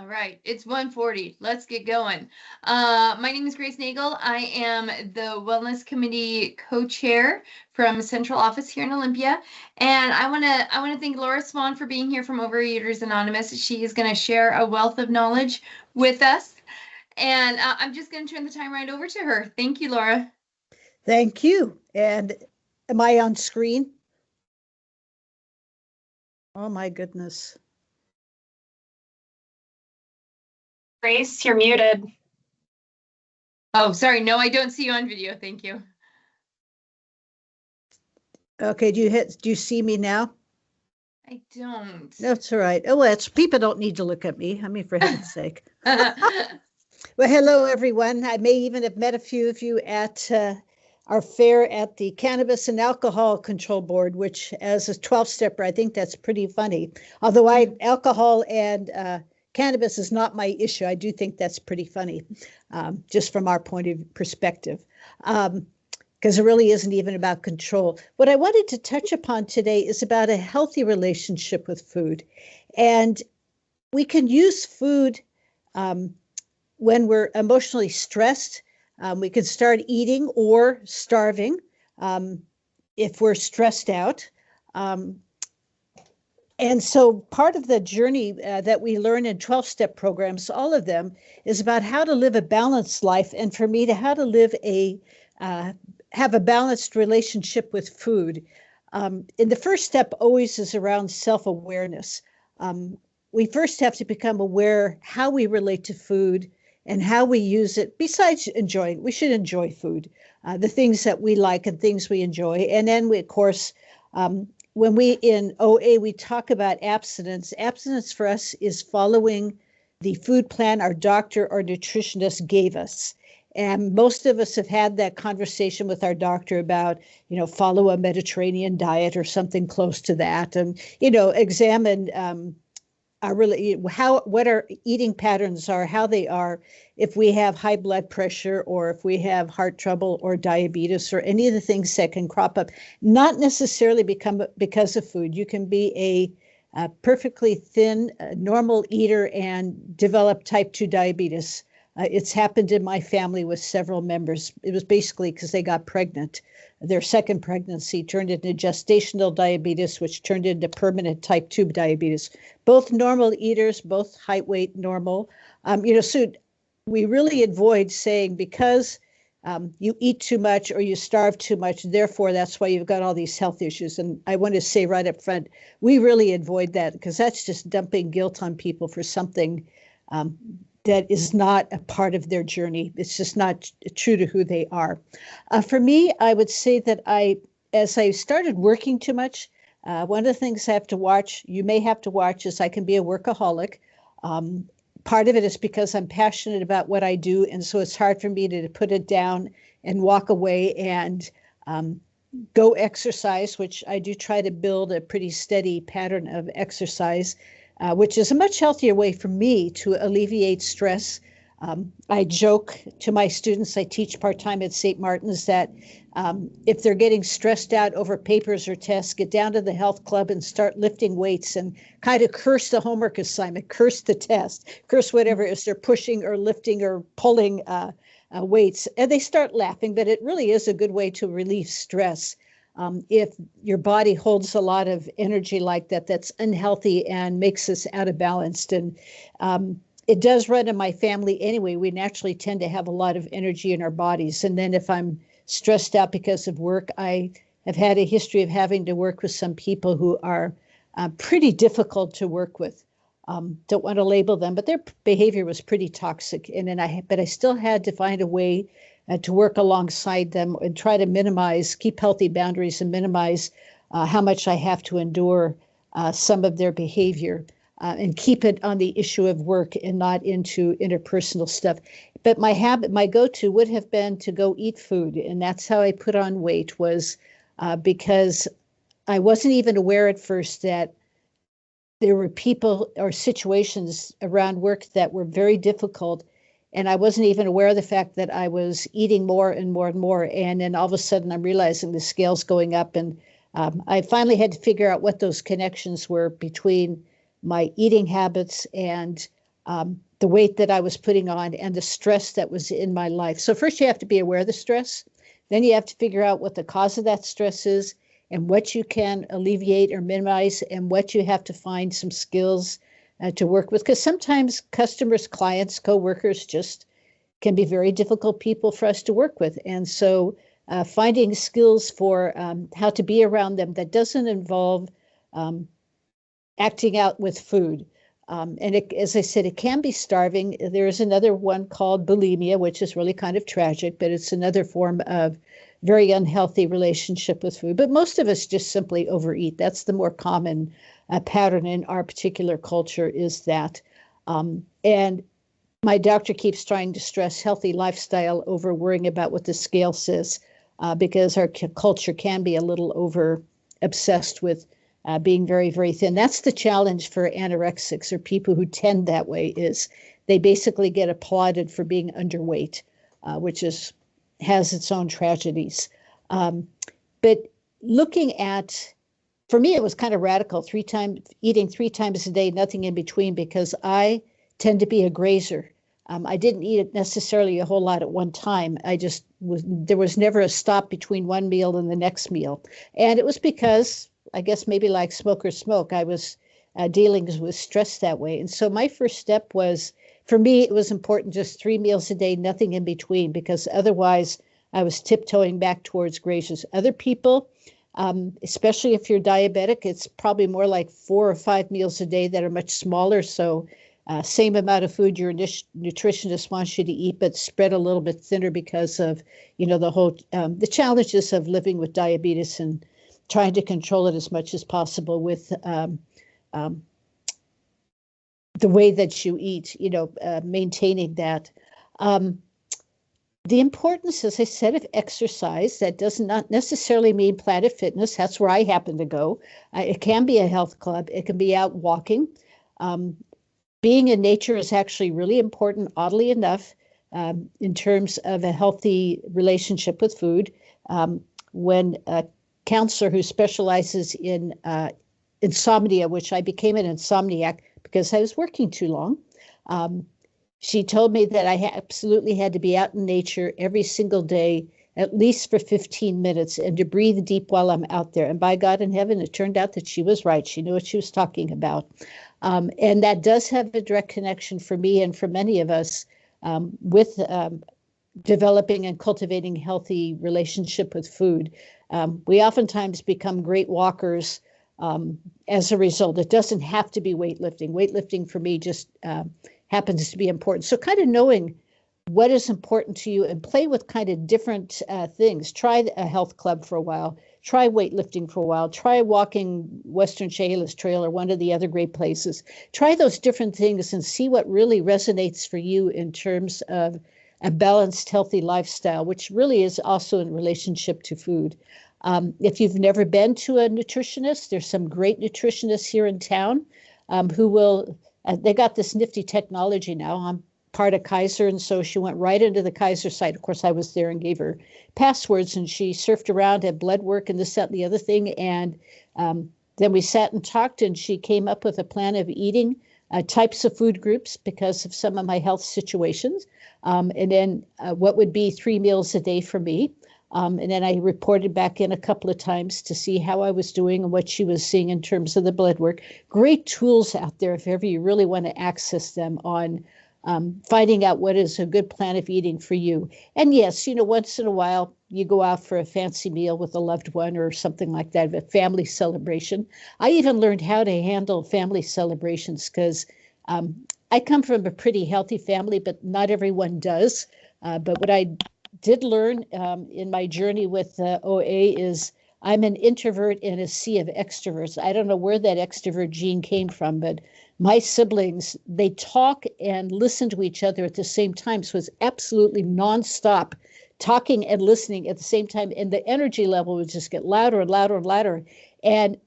All right, it's 1:40. Let's get going. My name is Grace Nagel. I am the Wellness Committee co-chair from Central Office here in Olympia, and I want to thank Laura Swan for being here from Overeaters Anonymous. She is going to share a wealth of knowledge with us, and I'm just going to turn the time right over to her. Thank you, Laura. Thank you. And am I on screen? Oh my goodness. Grace, you're muted. Oh, sorry. No, I don't see you on video. Thank you. Okay, do you see me now? I don't. That's all right. Oh, well, people don't need to look at me. I mean, for heaven's sake. Well, hello, everyone. I may even have met a few of you at our fair at the Cannabis and Alcohol Control Board, which as a 12-stepper, I think that's pretty funny. Although alcohol and cannabis is not my issue. I do think that's pretty funny, just from our point of perspective, because it really isn't even about control. What I wanted to touch upon today is about a healthy relationship with food. And we can use food when we're emotionally stressed. We can start eating or starving if we're stressed out. And so part of the journey that we learn in 12-step programs, all of them, is about how to live a balanced life. And for me, how to live have a balanced relationship with food. And the first step always is around self-awareness. We first have to become aware how we relate to food and how we use it. Besides enjoying, we should enjoy food, the things that we like and things we enjoy. And then we, of course, when we in OA, we talk about abstinence. Abstinence for us is following the food plan our doctor or nutritionist gave us. And most of us have had that conversation with our doctor about, follow a Mediterranean diet or something close to that. And, examine what our eating patterns are, how they are, if we have high blood pressure or if we have heart trouble or diabetes or any of the things that can crop up, not necessarily because of food. You can be a perfectly thin, normal eater and develop type 2 diabetes. It's happened in my family with several members. It was basically because they got pregnant. Their second pregnancy turned into gestational diabetes, which turned into permanent type 2 diabetes. Both normal eaters, both height, weight, normal. So we really avoid saying because you eat too much or you starve too much, therefore that's why you've got all these health issues. And I want to say right up front, we really avoid that because that's just dumping guilt on people for something that is not a part of their journey. It's just not true to who they are. For me, I would say that as I started working too much, one of the things I have to watch, you may have to watch, is I can be a workaholic. Part of it is because I'm passionate about what I do, and so it's hard for me to put it down and walk away and go exercise, which I do try to build a pretty steady pattern of exercise. Which is a much healthier way for me to alleviate stress. I joke to my students, I teach part-time at St. Martin's, that if they're getting stressed out over papers or tests, get down to the health club and start lifting weights and kind of curse the homework assignment, curse the test, curse whatever it is they're pushing or lifting or pulling weights. And they start laughing, but it really is a good way to relieve stress. If your body holds a lot of energy like that, that's unhealthy and makes us out of balance. And it does run in my family anyway. We naturally tend to have a lot of energy in our bodies. And then if I'm stressed out because of work, I have had a history of having to work with some people who are pretty difficult to work with. Don't want to label them, but their behavior was pretty toxic. And then but I still had to find a way to work alongside them and try to keep healthy boundaries and minimize how much I have to endure some of their behavior and keep it on the issue of work and not into interpersonal stuff. But my go-to would have been to go eat food. And that's how I put on weight, was because I wasn't even aware at first that there were people or situations around work that were very difficult. And I wasn't even aware of the fact that I was eating more and more and more. And then all of a sudden I'm realizing the scale's going up. And I finally had to figure out what those connections were between my eating habits and the weight that I was putting on and the stress that was in my life. So first you have to be aware of the stress. Then you have to figure out what the cause of that stress is and what you can alleviate or minimize and what you have to find some skills to work with. Because sometimes customers, clients, coworkers just can be very difficult people for us to work with. And so finding skills for how to be around them that doesn't involve acting out with food. And as I said, it can be starving. There is another one called bulimia, which is really kind of tragic, but it's another form of very unhealthy relationship with food. But most of us just simply overeat. That's the more common pattern in our particular culture, is that. And my doctor keeps trying to stress healthy lifestyle over worrying about what the scale says, because our culture can be a little over obsessed with being very, very thin. That's the challenge for anorexics or people who tend that way, is they basically get applauded for being underweight, which has its own tragedies. But looking at, for me, it was kind of radical, eating 3 times a day, nothing in between, because I tend to be a grazer. I didn't eat it necessarily a whole lot at one time. There was never a stop between one meal and the next meal. And it was because, I guess maybe like smokers smoke, I was dealing with stress that way. And so my first step was, for me, it was important just 3 meals a day, nothing in between, because otherwise I was tiptoeing back towards grazers. Other people, especially if you're diabetic, it's probably more like 4 or 5 meals a day that are much smaller. So same amount of food your nutritionist wants you to eat, but spread a little bit thinner because of, the challenges of living with diabetes and trying to control it as much as possible with the way that you eat, maintaining that. The importance, as I said, of exercise, that does not necessarily mean Planet Fitness. That's where I happen to go. It can be a health club. It can be out walking. Being in nature is actually really important, oddly enough, in terms of a healthy relationship with food. When a counselor who specializes in insomnia, which I became an insomniac because I was working too long, she told me that I absolutely had to be out in nature every single day, at least for 15 minutes, and to breathe deep while I'm out there. And by God in heaven, it turned out that she was right. She knew what she was talking about. And that does have a direct connection for me and for many of us with developing and cultivating healthy relationship with food. We oftentimes become great walkers as a result. It doesn't have to be weightlifting. Weightlifting for me just happens to be important. So kind of knowing what is important to you and play with kind of different things. Try a health club for a while. Try weightlifting for a while. Try walking Western Chehalis Trail or one of the other great places. Try those different things and see what really resonates for you in terms of a balanced, healthy lifestyle, which really is also in relationship to food. If you've never been to a nutritionist, there's some great nutritionists here in town who will, they got this nifty technology now. I'm part of Kaiser, and so she went right into the Kaiser site. Of course, I was there and gave her passwords, and she surfed around, had blood work and this, that, and the other thing. And then we sat and talked, and she came up with a plan of eating types of food groups because of some of my health situations. And then what would be 3 meals a day for me. And then I reported back in a couple of times to see how I was doing and what she was seeing in terms of the blood work. Great tools out there if ever you really want to access them on finding out what is a good plan of eating for you. And yes, once in a while you go out for a fancy meal with a loved one or something like that, a family celebration. I even learned how to handle family celebrations because I come from a pretty healthy family, but not everyone does. But what I did learn in my journey with OA is I'm an introvert in a sea of extroverts. I don't know where that extrovert gene came from, but my siblings, they talk and listen to each other at the same time. So it's absolutely nonstop talking and listening at the same time. And the energy level would just get louder and louder and louder. And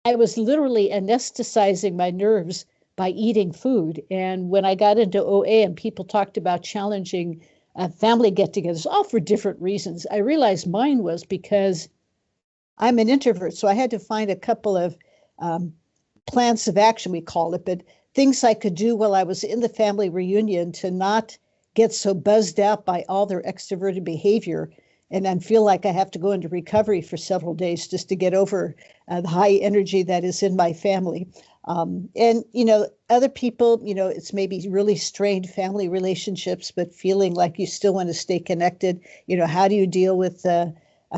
I was literally anesthetizing my nerves by eating food. And when I got into OA and people talked about challenging family get-togethers, all for different reasons, I realized mine was because I'm an introvert. So I had to find a couple of plans of action, we call it, but things I could do while I was in the family reunion to not get so buzzed out by all their extroverted behavior and then feel like I have to go into recovery for several days just to get over the high energy that is in my family. And, other people, it's maybe really strained family relationships, but feeling like you still want to stay connected. How do you deal with a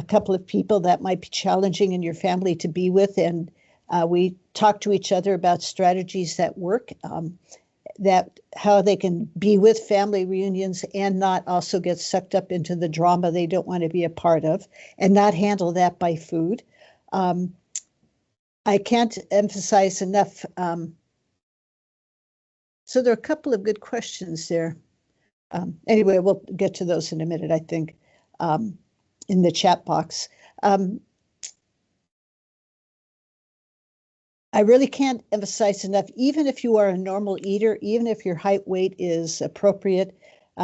couple of people that might be challenging in your family to be with? And we talk to each other about strategies that work, that how they can be with family reunions and not also get sucked up into the drama they don't want to be a part of, and not handle that by food. I can't emphasize enough. So there are a couple of good questions there. Anyway, we'll get to those in a minute, I think, in the chat box. I really can't emphasize enough, even if you are a normal eater, even if your height weight is appropriate,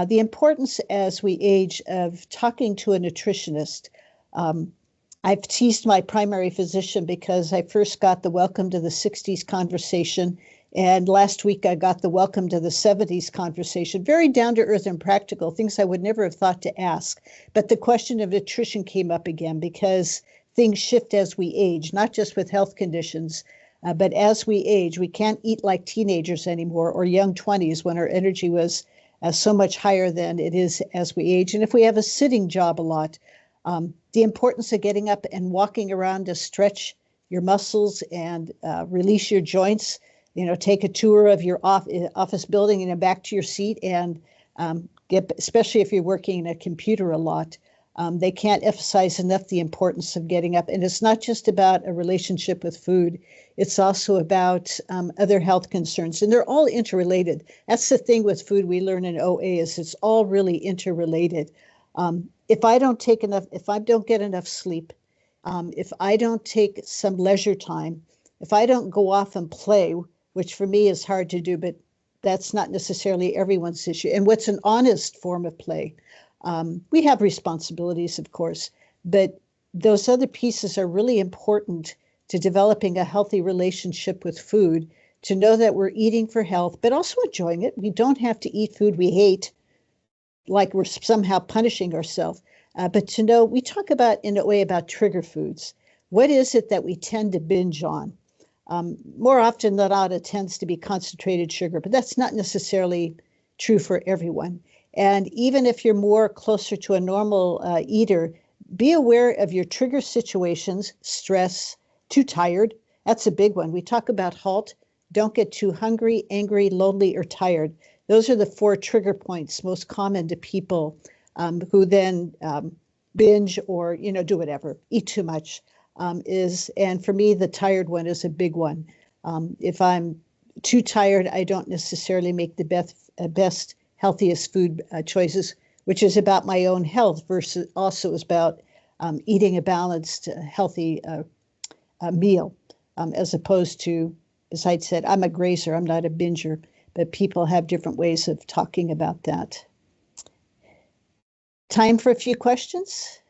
the importance as we age of talking to a nutritionist. I've teased my primary physician because I first got the welcome to the 60s conversation, and last week I got the welcome to the 70s conversation. Very down to earth and practical, things I would never have thought to ask. But the question of nutrition came up again because things shift as we age, not just with health conditions, but as we age. We can't eat like teenagers anymore or young 20s when our energy was so much higher than it is as we age. And if we have a sitting job a lot, the importance of getting up and walking around to stretch your muscles and release your joints, take a tour of your office building and back to your seat, and especially if you're working in a computer a lot. They can't emphasize enough the importance of getting up. And it's not just about a relationship with food. It's also about other health concerns. And they're all interrelated. That's the thing with food we learn in OA, is it's all really interrelated. If I don't get enough sleep, if I don't take some leisure time, if I don't go off and play, which for me is hard to do, but that's not necessarily everyone's issue. And what's an honest form of play? We have responsibilities, of course, but those other pieces are really important to developing a healthy relationship with food, to know that we're eating for health, but also enjoying it. We don't have to eat food we hate, like we're somehow punishing ourselves. But to know, we talk about, in a way, about trigger foods. What is it that we tend to binge on? More often than not, it tends to be concentrated sugar, but that's not necessarily true for everyone. And even if you're more closer to a normal eater, be aware of your trigger situations: stress, too tired. That's a big one. We talk about HALT. Don't get too hungry, angry, lonely, or tired. Those are the 4 trigger points most common to people who then binge or, do whatever, eat too much. And for me, the tired one is a big one. If I'm too tired, I don't necessarily make the best healthiest food choices, which is about my own health versus also is about eating a balanced, healthy meal, as opposed to, as I said, I'm a grazer, I'm not a binger, but people have different ways of talking about that. Time for a few questions?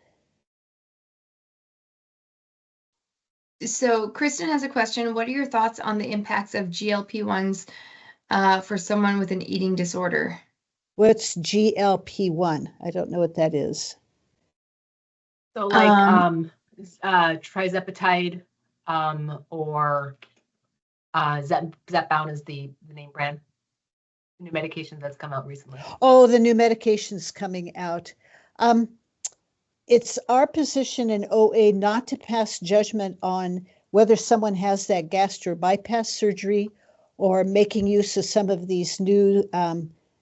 So Kristen has a question. What are your thoughts on the impacts of GLP-1s for someone with an eating disorder? What's GLP-1? I don't know what that is. So like trizepatide or Zepbound is the name brand. The new medication that's come out recently. Oh, the new medication's coming out. It's our position in OA not to pass judgment on whether someone has that gastro bypass surgery or making use of some of these new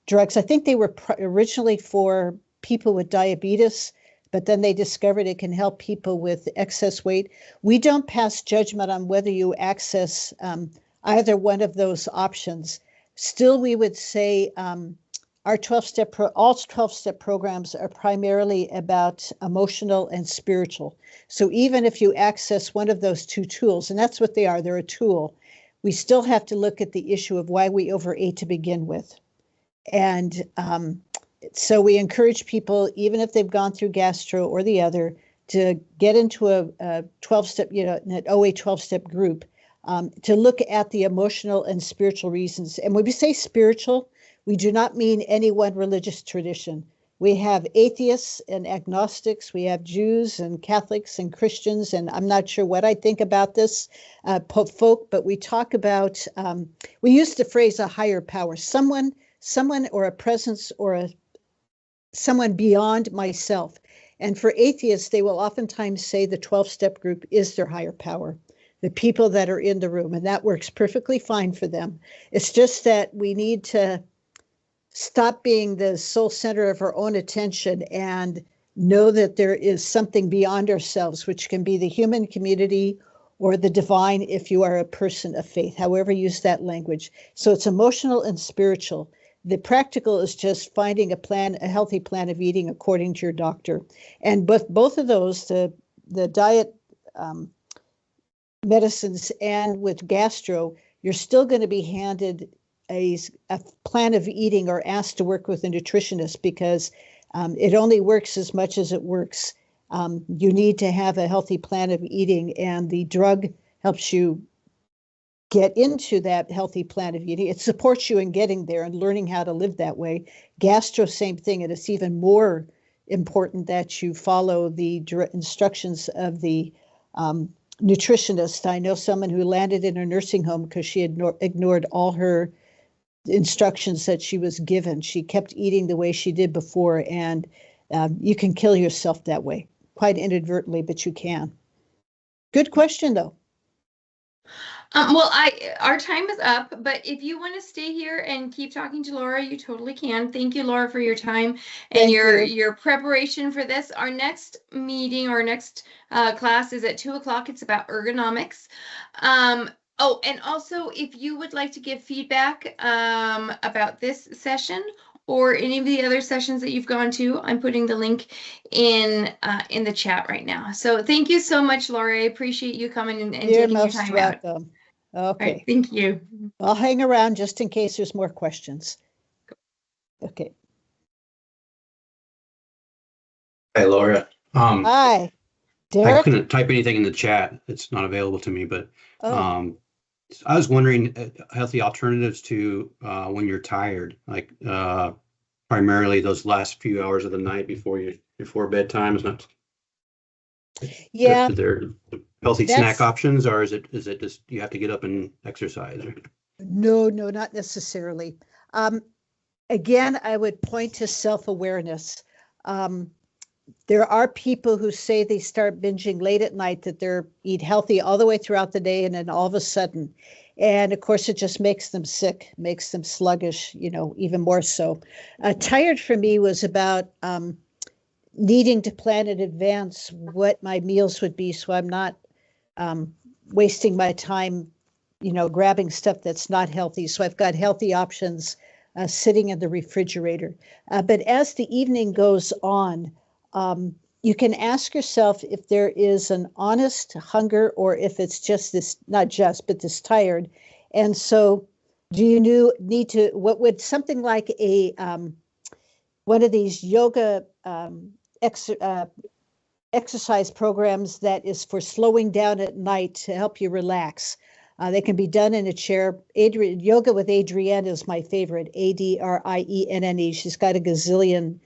drugs. I think they were originally for people with diabetes, but then they discovered it can help people with excess weight. We don't pass judgment on whether you access either one of those options. Still, we would say our all 12-step programs are primarily about emotional and spiritual. So even if you access one of those 2 tools, and that's what they are, they're a tool, we still have to look at the issue of why we overate to begin with. And so we encourage people, even if they've gone through gastro or the other, to get into a 12-step, an OA 12-step group. to look at the emotional and spiritual reasons. And when we say spiritual, we do not mean any one religious tradition. We have atheists and agnostics. We have Jews and Catholics and Christians. And I'm not sure what I think about this, folk, but we talk about, we use the phrase a higher power, someone or a presence or someone beyond myself. And for atheists, they will oftentimes say the 12-step group is their higher power, the people that are in the room, and that works perfectly fine for them. It's just that we need to stop being the sole center of our own attention and know that there is something beyond ourselves, which can be the human community or the divine if you are a person of faith, however you use that language. So it's emotional and spiritual. The practical is just finding a healthy plan of eating according to your doctor. And both of those, the diet medicines and with gastro, you're still going to be handed a plan of eating or asked to work with a nutritionist because it only works as much as it works. You need to have a healthy plan of eating, and the drug helps you get into that healthy plan of eating. It supports you in getting there and learning how to live that way. Gastro, same thing, and it's even more important that you follow the instructions of the nutritionist. I know someone who landed in a nursing home because she had ignored all her instructions that she was given. She kept eating the way she did before, and you can kill yourself that way, quite inadvertently, but you can. Good question, though. Well, our time is up, but if you want to stay here and keep talking to Laura, you totally can. Thank you, Laura, for your time and your preparation for this. Our next meeting, our next class is at 2:00. It's about ergonomics. Oh, and also, if you would like to give feedback about this session or any of the other sessions that you've gone to, I'm putting the link in the chat right now. So thank you so much, Laura. I appreciate you coming and taking your time out. You're most welcome. Okay. Right, thank you. I'll hang around just in case there's more questions. Okay. Hi, Laura. Hi, Derek. I couldn't type anything in the chat. It's not available to me, but I was wondering healthy alternatives to when you're tired, like primarily those last few hours of the night before bedtime. Is not. Yeah. Are there healthy snack options, or is it just you have to get up and exercise? No, not necessarily. Again, I would point to self-awareness. There are people who say they start binging late at night, that they're eat healthy all the way throughout the day, and then all of a sudden, and of course, it just makes them sick, makes them sluggish, even more so. Tired for me was about needing to plan in advance what my meals would be, so I'm not wasting my time, grabbing stuff that's not healthy. So I've got healthy options sitting in the refrigerator. But as the evening goes on, you can ask yourself if there is an honest hunger or if it's just this, not just, but this tired. And so do you need to, what would something like one of these yoga exercise programs that is for slowing down at night to help you relax. They can be done in a chair. Yoga with Adrienne is my favorite, Adrienne. She's got a gazillion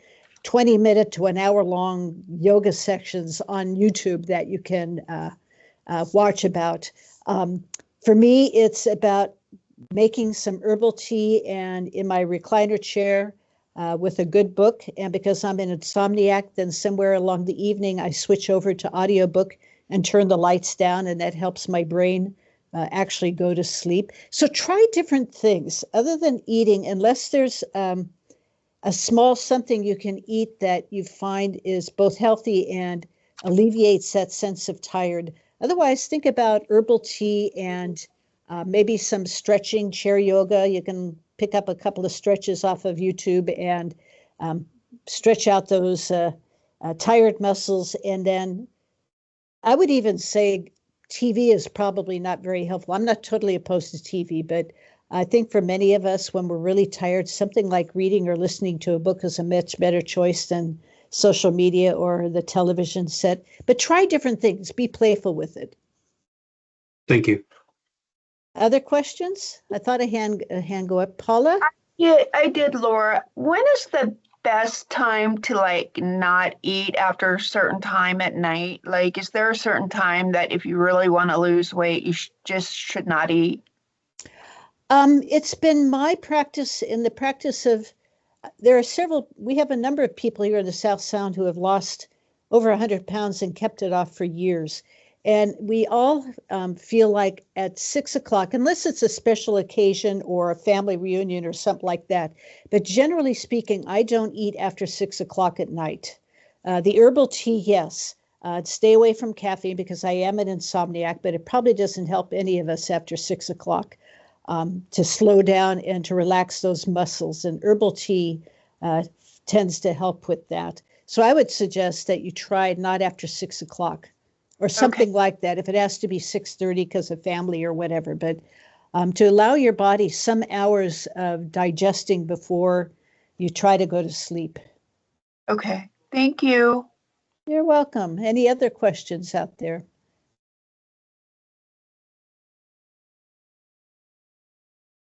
20-minute to an hour-long yoga sections on YouTube that you can watch about. For me, it's about making some herbal tea and in my recliner chair with a good book. And because I'm an insomniac, then somewhere along the evening, I switch over to audiobook and turn the lights down, and that helps my brain actually go to sleep. So try different things other than eating, unless there's a small something you can eat that you find is both healthy and alleviates that sense of tired. Otherwise, think about herbal tea and maybe some stretching, chair yoga. You can pick up a couple of stretches off of YouTube and stretch out those tired muscles. And then I would even say TV is probably not very helpful. I'm not totally opposed to TV, but I think for many of us, when we're really tired, something like reading or listening to a book is a much better choice than social media or the television set. But try different things. Be playful with it. Thank you. Other questions? I thought a hand go up. Paula? Yeah, I did, Laura. When is the best time to like not eat after a certain time at night? Like, is there a certain time that if you really want to lose weight, you just should not eat? It's been my practice in the practice of, there are several, we have a number of people here in the South Sound who have lost over 100 pounds and kept it off for years. And we all feel like at 6 o'clock, unless it's a special occasion or a family reunion or something like that. But generally speaking, I don't eat after 6 o'clock at night. The herbal tea, yes. Stay away from caffeine because I am an insomniac, but it probably doesn't help any of us after 6 o'clock to slow down and to relax those muscles. And herbal tea tends to help with that. So I would suggest that you try not after 6 o'clock. Or something like that, if it has to be 6:30 because of family or whatever. But to allow your body some hours of digesting before you try to go to sleep. Okay, thank you. You're welcome. Any other questions out there?